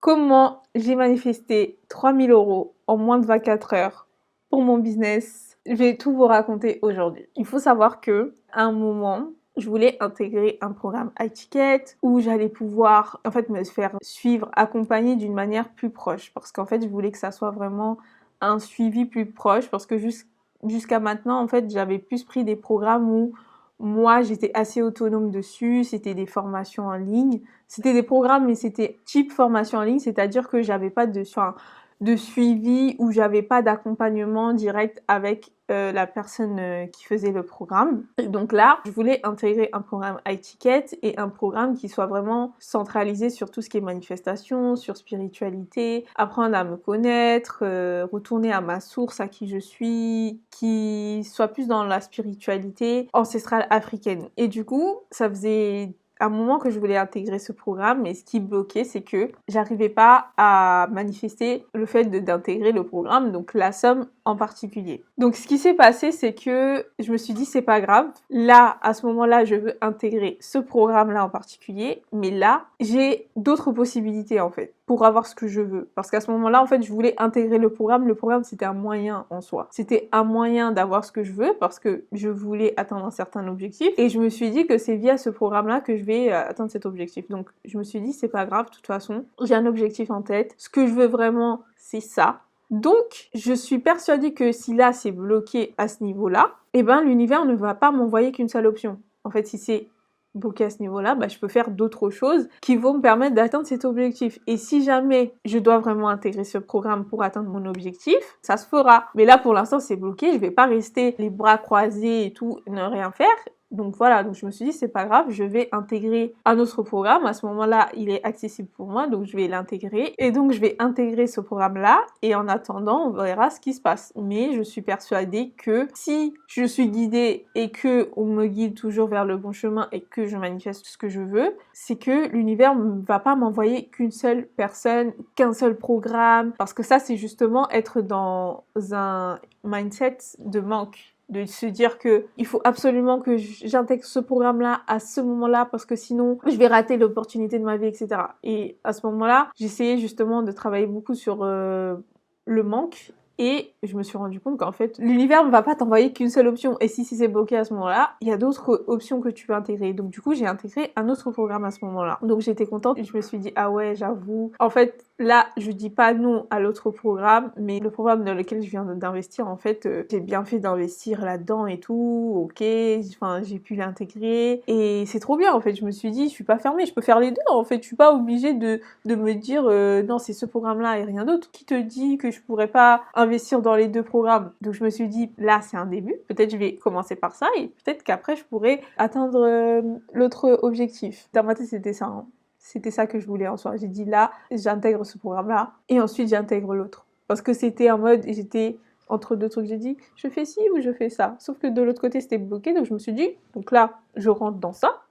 Comment j'ai manifesté 3000 € en moins de 24 heures pour mon business? Je vais tout vous raconter aujourd'hui. Il faut savoir que, à un moment, je voulais intégrer un programme iTicket où j'allais pouvoir, me faire suivre, accompagner d'une manière plus proche. Parce qu'en fait, je voulais que ça soit vraiment un suivi plus proche parce que jusqu'à maintenant, en fait, j'avais plus pris des programmes où moi, j'étais assez autonome dessus, c'était des formations en ligne. C'était des programmes, mais c'était type formation en ligne, c'est-à-dire que j'avais pas de suivi ou j'avais pas d'accompagnement direct avec la personne qui faisait le programme. Et donc là, je voulais intégrer un programme iTicket et un programme qui soit vraiment centralisé sur tout ce qui est manifestation, sur spiritualité, apprendre à me connaître, retourner à ma source, à qui je suis, qui soit plus dans la spiritualité ancestrale africaine. Et du coup, ça faisait un moment que je voulais intégrer ce programme, mais ce qui bloquait, c'est que j'arrivais pas à manifester le fait d'intégrer le programme, donc la somme en particulier. Donc ce qui s'est passé, c'est que je me suis dit c'est pas grave. Là, à ce moment-là, je veux intégrer ce programme-là en particulier, mais là, j'ai d'autres possibilités en fait pour avoir ce que je veux. Parce qu'à ce moment-là, en fait, je voulais intégrer le programme. Le programme, c'était un moyen en soi. C'était un moyen d'avoir ce que je veux parce que je voulais atteindre un certain objectif. Et je me suis dit que c'est via ce programme-là que je vais atteindre cet objectif. Donc, je me suis dit, c'est pas grave, de toute façon, j'ai un objectif en tête. Ce que je veux vraiment, c'est ça. Donc, je suis persuadée que si là, c'est bloqué à ce niveau-là, eh ben, l'univers ne va pas m'envoyer qu'une seule option. En fait, si c'est bloqué à ce niveau-là, je peux faire d'autres choses qui vont me permettre d'atteindre cet objectif. Et si jamais je dois vraiment intégrer ce programme pour atteindre mon objectif, ça se fera. Mais là, pour l'instant, c'est bloqué. Je vais pas rester les bras croisés et tout, ne rien faire. Donc voilà, donc je me suis dit c'est pas grave, je vais intégrer un autre programme. À ce moment-là, il est accessible pour moi, donc je vais l'intégrer. Et donc je vais intégrer ce programme-là et en attendant, on verra ce qui se passe. Mais je suis persuadée que si je suis guidée et que on me guide toujours vers le bon chemin et que je manifeste ce que je veux, c'est que l'univers ne va pas m'envoyer qu'une seule personne, qu'un seul programme, parce que ça c'est justement être dans un mindset de manque. De se dire que il faut absolument que j'intègre ce programme-là à ce moment-là parce que sinon je vais rater l'opportunité de ma vie, etc. Et à ce moment-là, j'essayais justement de travailler beaucoup sur le manque. Et je me suis rendu compte qu'en fait, l'univers ne va pas t'envoyer qu'une seule option. Et si c'est bloqué à ce moment-là, il y a d'autres options que tu peux intégrer. Donc du coup, j'ai intégré un autre programme à ce moment-là. Donc j'étais contente et je me suis dit, ah ouais, j'avoue. En fait, là, je dis pas non à l'autre programme, mais le programme dans lequel je viens d'investir, en fait, j'ai bien fait d'investir là-dedans et tout. Ok, j'ai pu l'intégrer. Et c'est trop bien, en fait. Je me suis dit, je suis pas fermée, je peux faire les deux. En fait, je suis pas obligée de me dire, non, c'est ce programme-là et rien d'autre. Qui te dit que je pourrais pas investir dans les deux programmes? Donc je me suis dit, là c'est un début, peut-être je vais commencer par ça et peut-être qu'après je pourrais atteindre l'autre objectif. Dans ma tête c'était ça, hein. C'était ça que je voulais en soi. J'ai dit là, j'intègre ce programme-là et ensuite j'intègre l'autre. Parce que c'était en mode, j'étais entre deux trucs, j'ai dit, je fais ci ou je fais ça. Sauf que de l'autre côté c'était bloqué, donc je me suis dit, donc là je rentre dans ça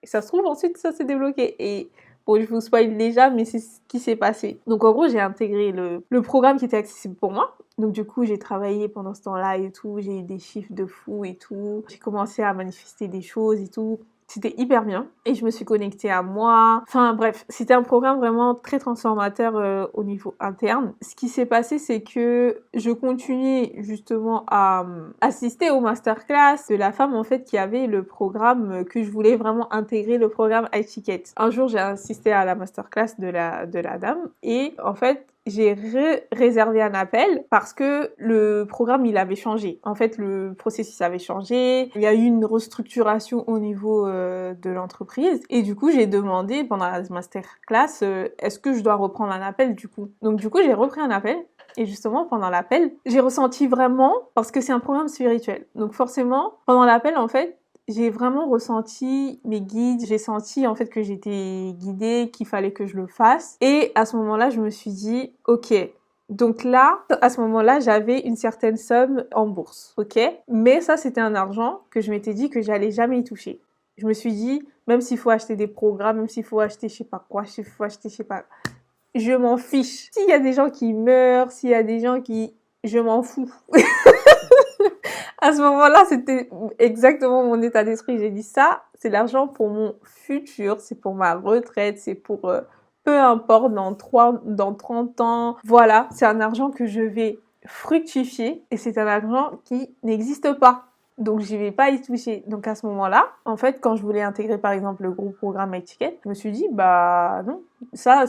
et ça se trouve ensuite ça s'est débloqué. Et bon, je vous spoil déjà, mais c'est ce qui s'est passé. Donc en gros, j'ai intégré le programme qui était accessible pour moi. Donc du coup, j'ai travaillé pendant ce temps-là et tout, j'ai eu des chiffres de fou et tout. J'ai commencé à manifester des choses et tout. C'était hyper bien et je me suis connectée à moi. Enfin bref, c'était un programme vraiment très transformateur au niveau interne. Ce qui s'est passé, c'est que je continuais justement à assister aux masterclass de la femme en fait qui avait le programme que je voulais vraiment intégrer, le programme iTicket. Un jour, j'ai assisté à la masterclass de la dame et en fait, j'ai réservé un appel parce que le programme il avait changé. En fait, le processus avait changé. Il y a eu une restructuration au niveau de l'entreprise et du coup, j'ai demandé pendant la masterclass est-ce que je dois reprendre un appel du coup. Donc du coup, j'ai repris un appel. Et justement, pendant l'appel, j'ai ressenti vraiment, parce que c'est un programme spirituel. Donc forcément, pendant l'appel, en fait, j'ai vraiment ressenti mes guides, j'ai senti en fait que j'étais guidée, qu'il fallait que je le fasse. Et à ce moment-là, je me suis dit, ok, donc là, à ce moment-là, j'avais une certaine somme en bourse, ok? Mais ça, c'était un argent que je m'étais dit que j'allais jamais y toucher. Je me suis dit, même s'il faut acheter des programmes, même s'il faut acheter je sais pas quoi, s'il faut acheter je sais pas... Je m'en fiche. S'il y a des gens qui meurent, s'il y a des gens qui... Je m'en fous. À ce moment-là, c'était exactement mon état d'esprit. J'ai dit ça, c'est l'argent pour mon futur, c'est pour ma retraite, c'est pour peu importe, dans 30 ans, voilà, c'est un argent que je vais fructifier et c'est un argent qui n'existe pas. Donc, j'y vais pas y toucher. Donc, à ce moment-là, en fait, quand je voulais intégrer, par exemple, le groupe programme Etiquette, je me suis dit, bah non, ça,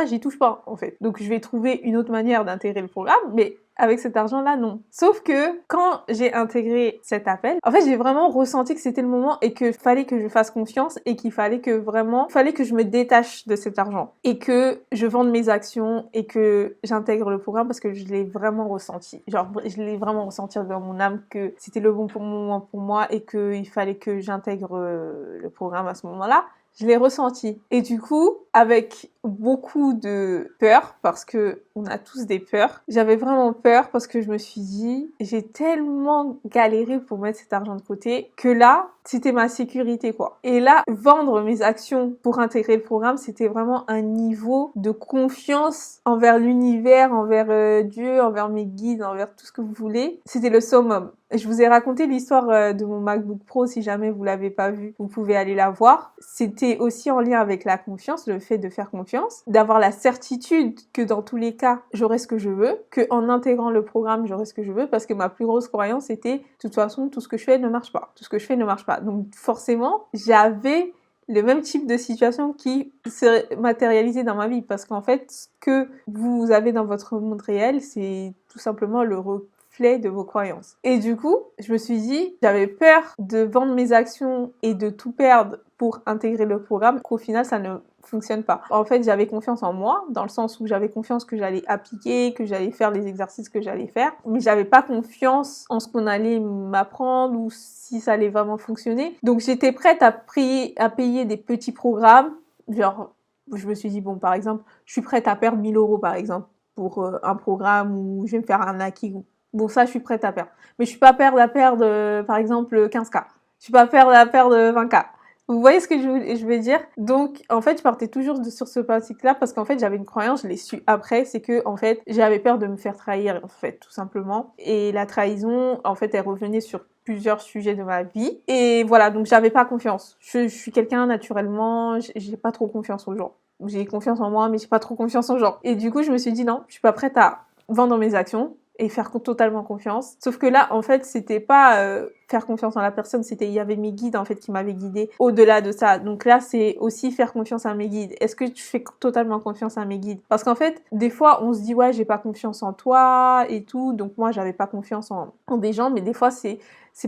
j'y touche pas, en fait. Donc, je vais trouver une autre manière d'intégrer le programme, mais avec cet argent-là, non. Sauf que quand j'ai intégré cet appel, en fait, j'ai vraiment ressenti que c'était le moment et que fallait que je fasse confiance et qu'il fallait que je me détache de cet argent et que je vende mes actions et que j'intègre le programme parce que je l'ai vraiment ressenti. Genre, je l'ai vraiment ressenti dans mon âme que c'était le bon moment pour moi et qu'il fallait que j'intègre le programme à ce moment-là. Je l'ai ressenti. Et du coup, avec beaucoup de peur, parce que on a tous des peurs, j'avais vraiment peur parce que je me suis dit, j'ai tellement galéré pour mettre cet argent de côté que là, c'était ma sécurité, quoi. Et là, vendre mes actions pour intégrer le programme, c'était vraiment un niveau de confiance envers l'univers, envers Dieu, envers mes guides, envers tout ce que vous voulez. C'était le summum. Je vous ai raconté l'histoire de mon MacBook Pro, si jamais vous l'avez pas vu, vous pouvez aller la voir. C'était aussi en lien avec la confiance, le fait de faire confiance, d'avoir la certitude que dans tous les cas, j'aurai ce que je veux, que en intégrant le programme, j'aurai ce que je veux, parce que ma plus grosse croyance était, de toute façon, tout ce que je fais ne marche pas. Tout ce que je fais ne marche pas. Donc forcément, j'avais le même type de situation qui se matérialisait dans ma vie, parce qu'en fait, ce que vous avez dans votre monde réel, c'est tout simplement le reflet de vos croyances. Et du coup, je me suis dit, j'avais peur de vendre mes actions et de tout perdre pour intégrer le programme, qu'au final, ça ne fonctionne pas. En fait, j'avais confiance en moi, dans le sens où j'avais confiance que j'allais appliquer, que j'allais faire les exercices que j'allais faire, mais j'avais pas confiance en ce qu'on allait m'apprendre ou si ça allait vraiment fonctionner. Donc, j'étais prête à payer des petits programmes, genre, je me suis dit, bon, par exemple, je suis prête à perdre 1000 euros, par exemple, pour un programme où je vais me faire arnaquer. Bon, ça, je suis prête à perdre. Mais je suis pas prête à perdre, par exemple, 15K. Je suis pas prête à perdre 20K. Vous voyez ce que je veux dire? Donc, en fait, je partais toujours sur ce principe-là parce qu'en fait, j'avais une croyance, je l'ai su après, c'est que, en fait, j'avais peur de me faire trahir, en fait, tout simplement. Et la trahison, en fait, elle revenait sur plusieurs sujets de ma vie. Et voilà, donc j'avais pas confiance. Je suis quelqu'un, naturellement, j'ai pas trop confiance aux gens. J'ai confiance en moi, mais j'ai pas trop confiance aux gens. Et du coup, je me suis dit non, je suis pas prête à vendre mes actions et faire totalement confiance. Sauf que là, en fait, c'était pas faire confiance en la personne, il y avait mes guides, en fait, qui m'avaient guidée au-delà de ça. Donc là, c'est aussi faire confiance à mes guides. Est-ce que tu fais totalement confiance à mes guides? Parce qu'en fait, des fois, on se dit, ouais, j'ai pas confiance en toi et tout. Donc moi, j'avais pas confiance en des gens, mais des fois, c'est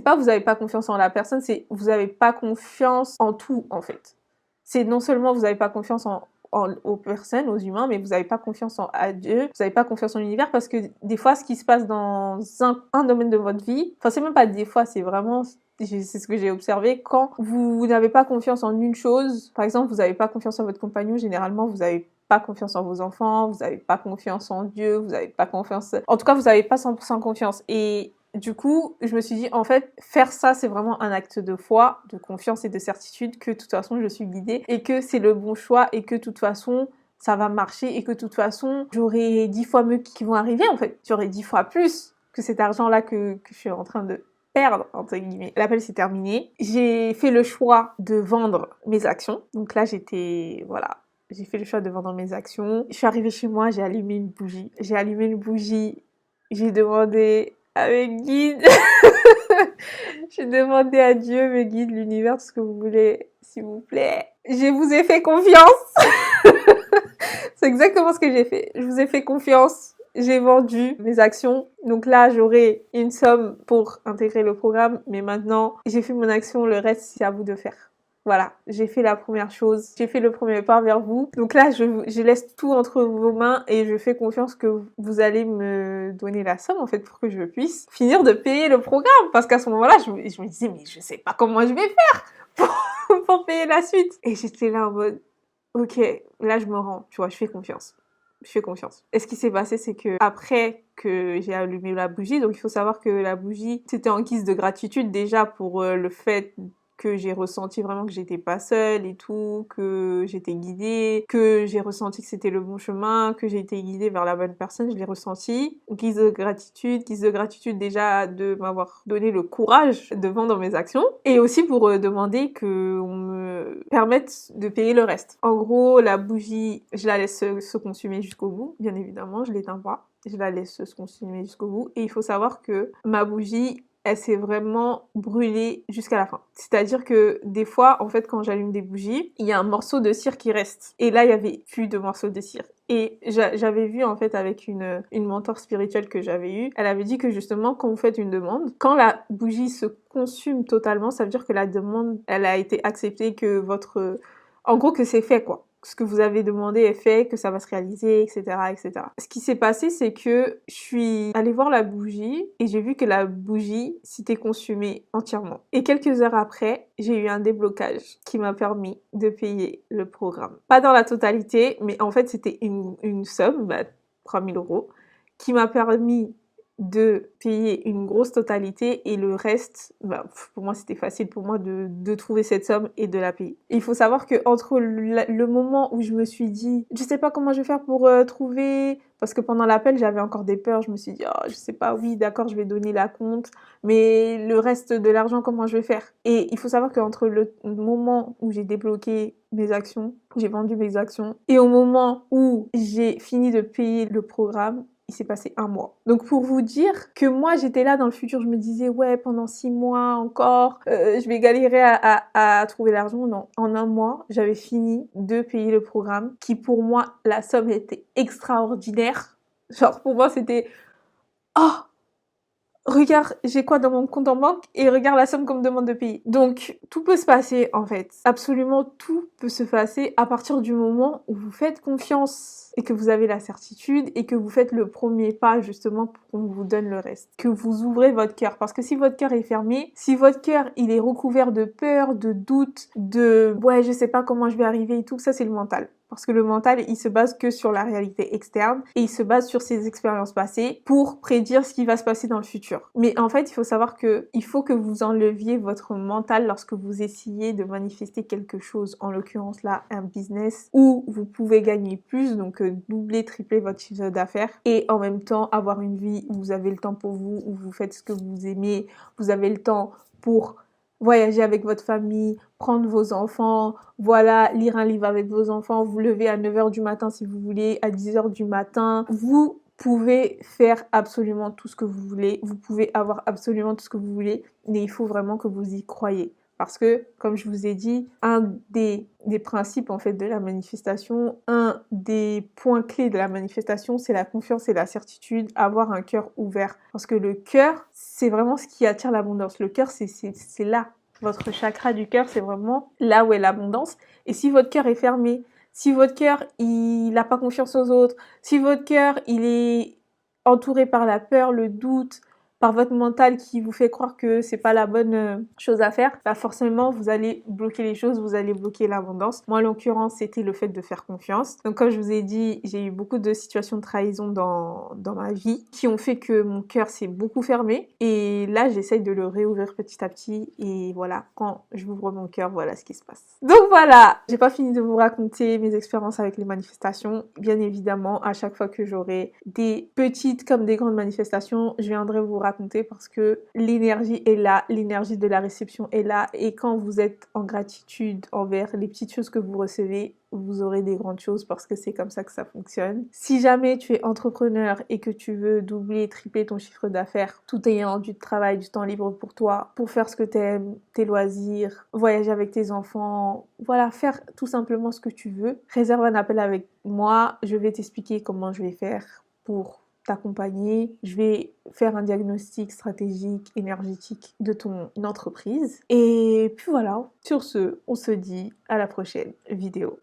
pas vous avez pas confiance en la personne, c'est vous avez pas confiance en tout, en fait. C'est non seulement vous avez pas confiance aux personnes, aux humains, mais vous n'avez pas confiance à Dieu, vous n'avez pas confiance en l'univers parce que des fois, ce qui se passe dans un domaine de votre vie, enfin, c'est même pas des fois, c'est vraiment, c'est ce que j'ai observé, quand vous n'avez pas confiance en une chose, par exemple, vous n'avez pas confiance en votre compagnon, généralement, vous n'avez pas confiance en vos enfants, vous n'avez pas confiance en Dieu, vous n'avez pas confiance, en tout cas, vous n'avez pas 100% confiance. Et du coup, je me suis dit, en fait, faire ça, c'est vraiment un acte de foi, de confiance et de certitude que de toute façon, je suis guidée et que c'est le bon choix et que de toute façon, ça va marcher et que de toute façon, j'aurai 10 fois mieux qui vont arriver, en fait. J'aurai 10 fois plus que cet argent-là que je suis en train de perdre, entre guillemets. L'appel s'est terminé. J'ai fait le choix de vendre mes actions. Donc là, j'ai fait le choix de vendre mes actions. Je suis arrivée chez moi, j'ai allumé une bougie. J'ai demandé à mes guides. J'ai demandé à Dieu, mes guides, l'univers, tout ce que vous voulez, s'il vous plaît. Je vous ai fait confiance. C'est exactement ce que j'ai fait. Je vous ai fait confiance. J'ai vendu mes actions. Donc là, j'aurai une somme pour intégrer le programme. Mais maintenant, j'ai fait mon action. Le reste, c'est à vous de faire. Voilà, j'ai fait la première chose, j'ai fait le premier pas vers vous. Donc là, je laisse tout entre vos mains et je fais confiance que vous allez me donner la somme en fait pour que je puisse finir de payer le programme. Parce qu'à ce moment-là, je me disais, mais je sais pas comment je vais faire pour payer la suite. Et j'étais là en mode, ok, là je me rends, tu vois, je fais confiance. Je fais confiance. Et ce qui s'est passé, c'est que après que j'ai allumé la bougie, donc il faut savoir que la bougie, c'était en guise de gratitude déjà pour le fait que j'ai ressenti vraiment que j'étais pas seule et tout, que j'étais guidée, que j'ai ressenti que c'était le bon chemin, que j'ai été guidée vers la bonne personne, je l'ai ressenti. Guise de gratitude déjà de m'avoir donné le courage de vendre mes actions et aussi pour demander qu'on me permette de payer le reste. En gros, la bougie, je la laisse se consumer jusqu'au bout, bien évidemment, je l'éteins pas. Je la laisse se consumer jusqu'au bout. Et il faut savoir que ma bougie, elle s'est vraiment brûlée jusqu'à la fin. C'est-à-dire que des fois, en fait, quand j'allume des bougies, il y a un morceau de cire qui reste. Et là, il y avait plus de morceaux de cire. Et j'avais vu, en fait, avec une mentor spirituelle que j'avais eue, elle avait dit que justement, quand vous faites une demande, quand la bougie se consume totalement, ça veut dire que la demande, elle a été acceptée, que votre... En gros, que c'est fait, quoi. Ce que vous avez demandé est fait, que ça va se réaliser, etc., etc. Ce qui s'est passé, c'est que je suis allée voir la bougie et j'ai vu que la bougie s'était consumée entièrement. Et quelques heures après, j'ai eu un déblocage qui m'a permis de payer le programme. Pas dans la totalité, mais en fait, c'était une somme, 3000 euros, qui m'a permis de payer une grosse totalité et le reste, pour moi c'était facile pour moi de trouver cette somme et de la payer. Et il faut savoir que entre le moment où je me suis dit je sais pas comment je vais faire pour trouver, parce que pendant l'appel j'avais encore des peurs, je me suis dit oh je sais pas, oui d'accord je vais donner la compte, mais le reste de l'argent comment je vais faire. Et il faut savoir qu'entre le moment où j'ai débloqué mes actions, j'ai vendu mes actions, et au moment où j'ai fini de payer le programme, il s'est passé 1 mois. Donc pour vous dire que moi j'étais là dans le futur, je me disais ouais pendant 6 mois encore, je vais galérer à trouver l'argent. Non, en 1 mois j'avais fini de payer le programme qui pour moi la somme était extraordinaire. Genre pour moi c'était oh regarde, j'ai quoi dans mon compte en banque et regarde la somme qu'on me demande de payer. Donc, tout peut se passer en fait. Absolument tout peut se passer à partir du moment où vous faites confiance et que vous avez la certitude et que vous faites le premier pas justement pour qu'on vous donne le reste. Que vous ouvrez votre cœur. Parce que si votre cœur est fermé, si votre cœur il est recouvert de peur, de doute, de ouais je sais pas comment je vais arriver et tout, ça c'est le mental. Parce que le mental, il se base que sur la réalité externe et il se base sur ses expériences passées pour prédire ce qui va se passer dans le futur. Mais en fait, il faut savoir que il faut que vous enleviez votre mental lorsque vous essayez de manifester quelque chose, en l'occurrence là, un business où vous pouvez gagner plus, donc doubler, tripler votre chiffre d'affaires et en même temps avoir une vie où vous avez le temps pour vous, où vous faites ce que vous aimez, vous avez le temps pour voyager avec votre famille, prendre vos enfants, voilà, lire un livre avec vos enfants, vous lever à 9h du matin si vous voulez, à 10h du matin. Vous pouvez faire absolument tout ce que vous voulez, vous pouvez avoir absolument tout ce que vous voulez, mais il faut vraiment que vous y croyez. Parce que, comme je vous ai dit, un des principes en fait de la manifestation, un des points clés de la manifestation, c'est la confiance et la certitude, avoir un cœur ouvert. Parce que le cœur, c'est vraiment ce qui attire l'abondance. Le cœur, c'est là. Votre chakra du cœur, c'est vraiment là où est l'abondance. Et si votre cœur est fermé, si votre cœur, il n'a pas confiance aux autres, si votre cœur, il est entouré par la peur, le doute, par votre mental qui vous fait croire que c'est pas la bonne chose à faire, forcément vous allez bloquer les choses, vous allez bloquer l'abondance. Moi en l'occurrence c'était le fait de faire confiance. Donc comme je vous ai dit, j'ai eu beaucoup de situations de trahison dans ma vie qui ont fait que mon cœur s'est beaucoup fermé et là j'essaye de le réouvrir petit à petit et voilà, quand j'ouvre mon cœur, voilà ce qui se passe. Donc voilà, j'ai pas fini de vous raconter mes expériences avec les manifestations. Bien évidemment, à chaque fois que j'aurai des petites comme des grandes manifestations, je viendrai vous raconter parce que l'énergie est là, l'énergie de la réception est là et quand vous êtes en gratitude envers les petites choses que vous recevez, vous aurez des grandes choses parce que c'est comme ça que ça fonctionne. Si jamais tu es entrepreneur et que tu veux doubler, tripler ton chiffre d'affaires tout ayant du travail, du temps libre pour toi, pour faire ce que tu aimes, tes loisirs, voyager avec tes enfants, voilà, faire tout simplement ce que tu veux, réserve un appel avec moi, je vais t'expliquer comment je vais faire pour t'accompagner, je vais faire un diagnostic stratégique, énergétique de ton entreprise. Et puis voilà, sur ce, on se dit à la prochaine vidéo.